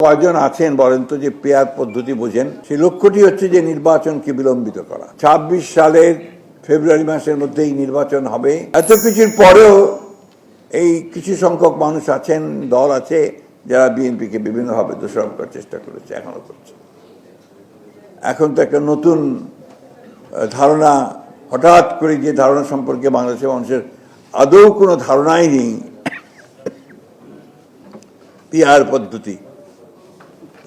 কয়জন আছেন বলেন তো যে পেয়ার পদ্ধতি বোঝেন? সেই লক্ষ্যটি হচ্ছে যে নির্বাচনকে বিলম্বিত করা। ২৬ সালের ফেব্রুয়ারি মাসের মধ্যেই নির্বাচন হবে। এত কিছুর পরেও এই কিছু সংখ্যক মানুষ আছেন, দল আছে যারা বিএনপিকে বিভিন্নভাবে দোষারোপ করার চেষ্টা করেছে, এখনো করছে। এখন তো একটা নতুন ধারণা, হঠাৎ করে যে ধারণা সম্পর্কে বাংলাদেশের মানুষের আদৌ কোনো ধারণাই নেই, পেয়ার পদ্ধতি।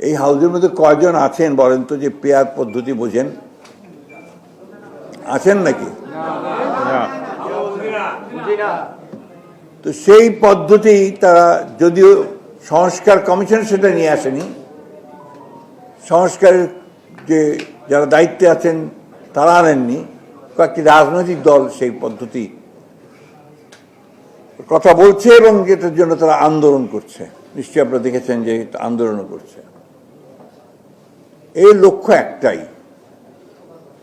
এই হাউজের মধ্যে কয়জন আছেন বলেন তো যে পেয়ার পদ্ধতি বোঝেন? আছেন নাকি? তো সেই পদ্ধতি তারা, যদিও সংস্কার কমিশন সেটা নিয়ে আসেনি, সংস্কারের যে যারা দায়িত্বে আছেন তারা আনেননি, কয়েকটি রাজনৈতিক দল সেই পদ্ধতি কথা বলছে এবং এটার জন্য তারা আন্দোলন করছে। নিশ্চয়ই আপনারা দেখেছেন যে আন্দোলনও করছে। এই লক্ষ্য একটাই,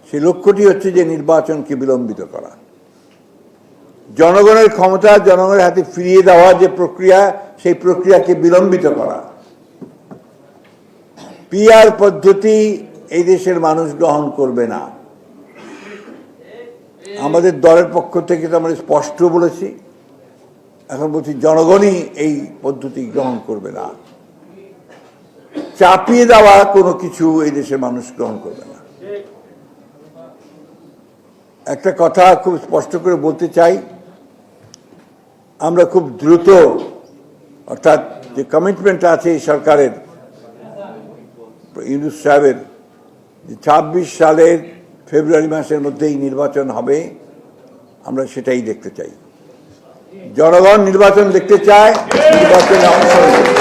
সেই লক্ষ্যটি হচ্ছে যে নির্বাচনকে বিলম্বিত করা, জনগণের ক্ষমতা জনগণের হাতে ফিরিয়ে দেওয়ার যে প্রক্রিয়া, সেই প্রক্রিয়াকে বিলম্বিত করা। পিআর পদ্ধতি এই দেশের মানুষ গ্রহণ করবে না। আমাদের দলের পক্ষ থেকে তো আমরা স্পষ্ট বলেছি, এখন বলছি জনগণই এই পদ্ধতি গ্রহণ করবে না। চাপিয়ে দেওয়া কোনো কিছু এই দেশের মানুষ গ্রহণ করবে না। একটা কথা খুব স্পষ্ট করে বলতে চাই, আমরা খুব দ্রুত, অর্থাৎ যে কমিটমেন্ট আছে এই সরকারের, ইউনূস সাহেবের, ২৬ সালের ফেব্রুয়ারি মাসের মধ্যেই নির্বাচন হবে, আমরা সেটাই দেখতে চাই। জনগণ নির্বাচন দেখতে চায়, নির্বাচনে অংশ নিতে,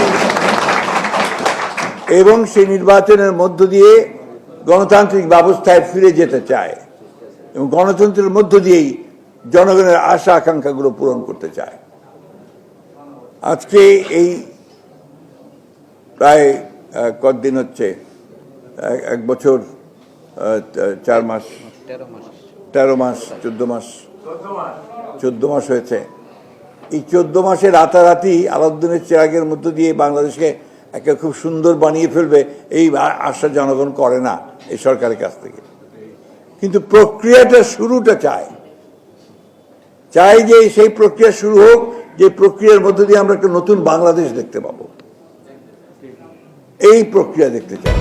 এবং সেই নির্বাচনের মধ্য দিয়ে গণতান্ত্রিক ব্যবস্থায় ফিরে যেতে চায়, এবং গণতন্ত্রের মধ্য দিয়েই জনগণের আশা আকাঙ্ক্ষাগুলো পূরণ করতে চায়। আজকে এই প্রায় কতদিন হচ্ছে, ১ বছর ৪ মাস, ১৩ মাস, ১৪ মাস হয়েছে। এই ১৪ মাসে রাতারাতি আলাউদ্দিনের চেরাগের মধ্য দিয়ে বাংলাদেশকে একটা খুব সুন্দর বানিয়ে ফেলবে, এই আশা জনগণ করে না এই সরকারের কাছ থেকে। কিন্তু প্রক্রিয়াটা শুরুটা চাই যে সেই প্রক্রিয়া শুরু হোক, যে প্রক্রিয়ার মধ্য দিয়ে আমরা একটা নতুন বাংলাদেশ দেখতে পাবো, এই প্রক্রিয়া দেখতে চাই।